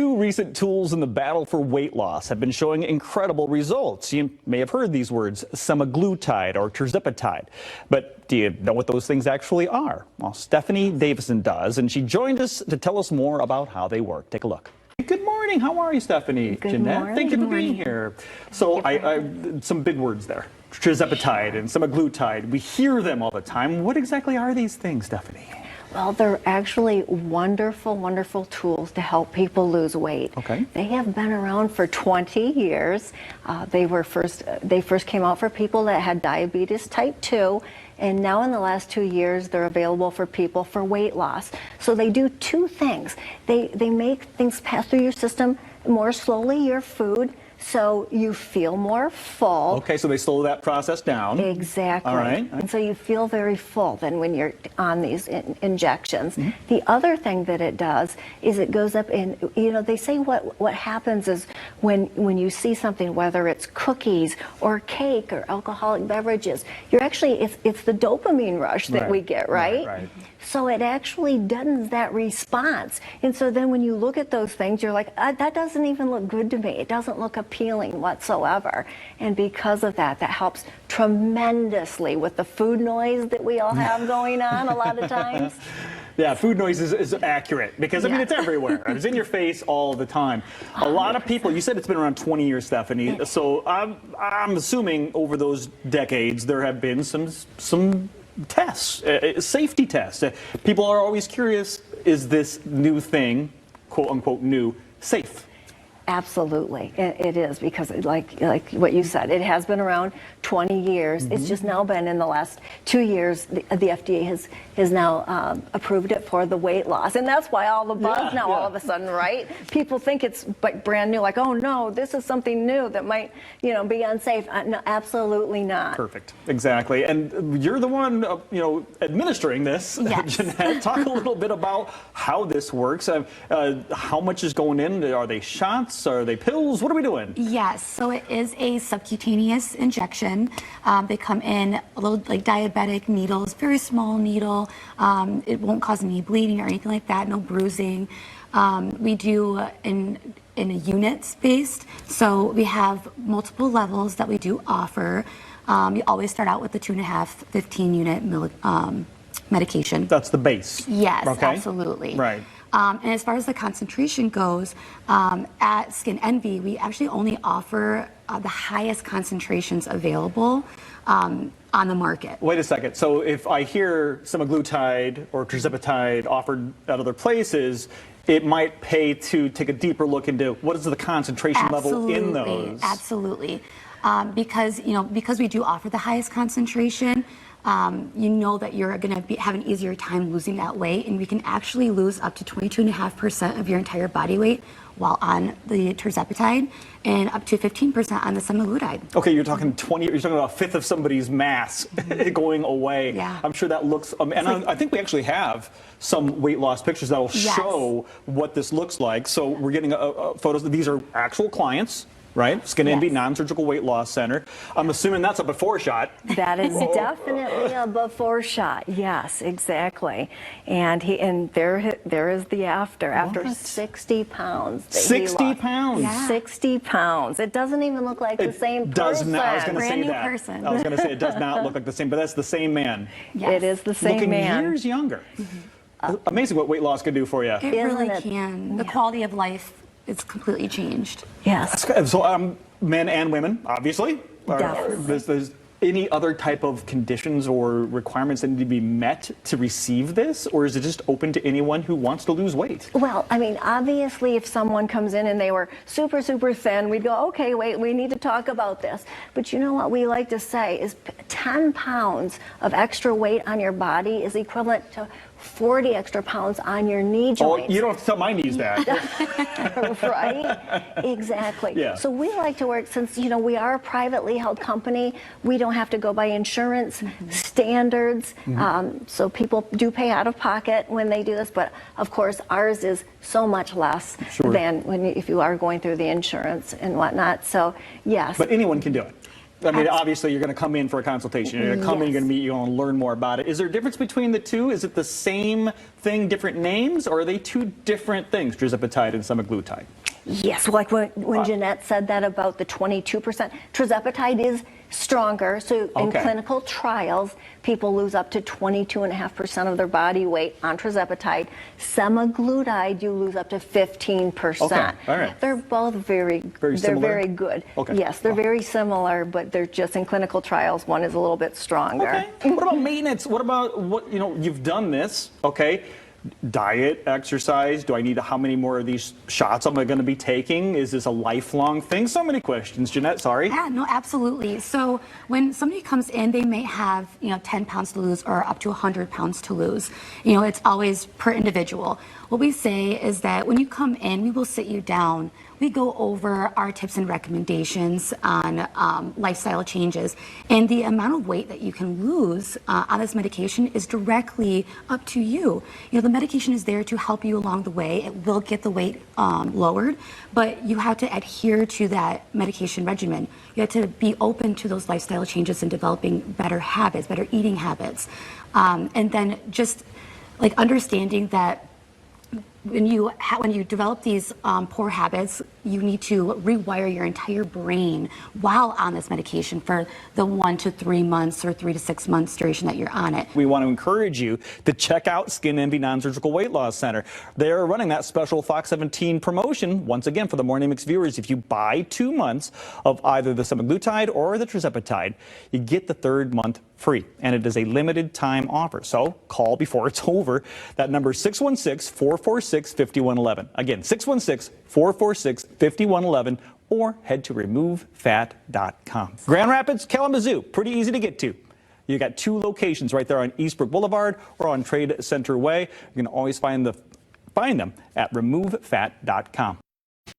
Two recent tools in the battle for weight loss have been showing incredible results. You may have heard these words, semaglutide or tirzepatide. But do you know what those things actually are? Well, Stephanie Davison does, and she joined us to tell us more about how they work. Take a look. Good morning. How are you, Stephanie? Good Jeanette, morning. thank you for being here. So some big words there. Tirzepatide and semaglutide. We hear them all the time. What exactly are these things, Stephanie? Well, they're actually wonderful, wonderful tools to help people lose weight. Okay. They have been around for 20 years. They first came out for people that had diabetes type 2, and now in the last 2 years, they're available for people for weight loss. So they do two things. They make things pass through your system more slowly, your food, so you feel more full. Okay, so they slow that process down. Exactly. All right. And so you feel very full then when you're on these injections. Mm-hmm. The other thing that it does is it goes up in, they say what happens is when you see something, whether it's cookies or cake or alcoholic beverages, you're actually, it's the dopamine rush that we get, right? Right. So it actually deadens that response. And so then when you look at those things, you're like, that doesn't even look good to me. It doesn't look appealing whatsoever. And because of that, that helps tremendously with the food noise that we all have going on a lot of times. Yeah, food noise is accurate because, I mean, it's everywhere. It's in your face all the time. A lot of people, you said it's been around 20 years, Stephanie, so I'm assuming over those decades there have been some tests, safety tests. People are always curious, is this new thing, quote unquote new, safe? Has it is, because like what you said, it has been around 20 years. Mm-hmm. It's just now been in the last 2 years, the FDA has now approved it for the weight loss. And that's why all the buzz all of a sudden, right? People think it's like brand new, like, oh no, this is something new that might, be unsafe. No, absolutely not. Perfect. Exactly. And you're the one, administering this. Yes. Jeanette, talk a little bit about how this works. How much is going in? Are they shots? Are they pills? What are we doing? Yes, so it is a subcutaneous injection. They come in a little like diabetic needles, very small needle. It won't cause any bleeding or anything like that, no bruising. We do in a units based, so we have multiple levels that we do offer. We always start out with the 2.5, 15 unit medication. That's the base. Yes, okay. Absolutely. Right. And as far as the concentration goes, at Skin Envy, we actually only offer the highest concentrations available on the market. Wait a second. So if I hear semaglutide or tirzepatide offered at other places, it might pay to take a deeper look into what is the concentration level in those. Absolutely. Because we do offer the highest concentration, that you're going to have an easier time losing that weight, and we can actually lose up to 22.5% of your entire body weight while on the tirzepatide, and up to 15% on the semaglutide. Okay, you're talking about a fifth of somebody's mass going away. Yeah. I'm sure that looks, and I think we actually have some weight loss pictures that'll show what this looks like. So we're getting photos. These are actual clients. Right? Skin Envy Non-Surgical Weight Loss Center. I'm assuming that's a before shot. That is definitely a before shot. Yes, exactly. And there is the after. After 60 pounds. 60 pounds? Yeah. 60 pounds. It doesn't even look like the same person. I was going to say that. Person. I was going to say it does not look like the same, but that's the same man. Yes. It is the same man. Looking years younger. Amazing what weight loss can do for you. It really can. The quality of life, it's completely changed. Yes. So men and women, obviously. Definitely. There's any other type of conditions or requirements that need to be met to receive this? Or is it just open to anyone who wants to lose weight? Well, I mean, obviously, if someone comes in and they were super, super thin, we'd go, okay, wait, we need to talk about this. But you know what we like to say is 10 pounds of extra weight on your body is equivalent to 40 extra pounds on your knee joints. Oh, you don't have to tell my knees that. Right? Exactly. Yeah. So we like to work, since we are a privately held company, we don't have to go by insurance standards. So people do pay out of pocket when they do this, but of course ours is so much less than if you are going through the insurance and whatnot. So yes. But anyone can do it. I mean, obviously, you're going to come in for a consultation. You're going to come in, you're going to meet, you're going to learn more about it. Is there a difference between the two? Is it the same thing, different names, or are they two different things, tirzepatide and semaglutide? Yes, like when Jeanette said that about the 22%, tirzepatide is stronger. So in clinical trials, people lose up to 22.5% of their body weight on tirzepatide. Semaglutide, you lose up to 15%. Okay, all right. They're both very good. Okay. Yes, they're very similar, but they're just in clinical trials, one is a little bit stronger. Okay. What about maintenance? What about you've done this, okay? Diet, exercise, do I need how many more of these shots am I going to be taking? Is this a lifelong thing? So many questions, Jeanette, sorry. Yeah, no, absolutely. So when somebody comes in, they may have, 10 pounds to lose or up to 100 pounds to lose. It's always per individual. What we say is that when you come in, we will sit you down. We go over our tips and recommendations on lifestyle changes. And the amount of weight that you can lose on this medication is directly up to you. The medication is there to help you along the way. It will get the weight lowered, but you have to adhere to that medication regimen. You have to be open to those lifestyle changes and developing better habits, better eating habits. And then just like understanding that when you develop these poor habits, you need to rewire your entire brain while on this medication for the 1 to 3 months or 3 to 6 months duration that you're on it. We want to encourage you to check out Skin Envy Non-Surgical Weight Loss Center. They are running that special Fox 17 promotion, once again, for the Morning Mix viewers. If you buy 2 months of either the semaglutide or the tirzepatide, you get the 3rd month free, and it is a limited time offer. So call before it's over. That number is 616-446-5111. Again, 616-446-5111, or head to removefat.com. Grand Rapids, Kalamazoo, pretty easy to get to. You got 2 locations right there on Eastbrook Boulevard or on Trade Center Way. You can always find them at removefat.com.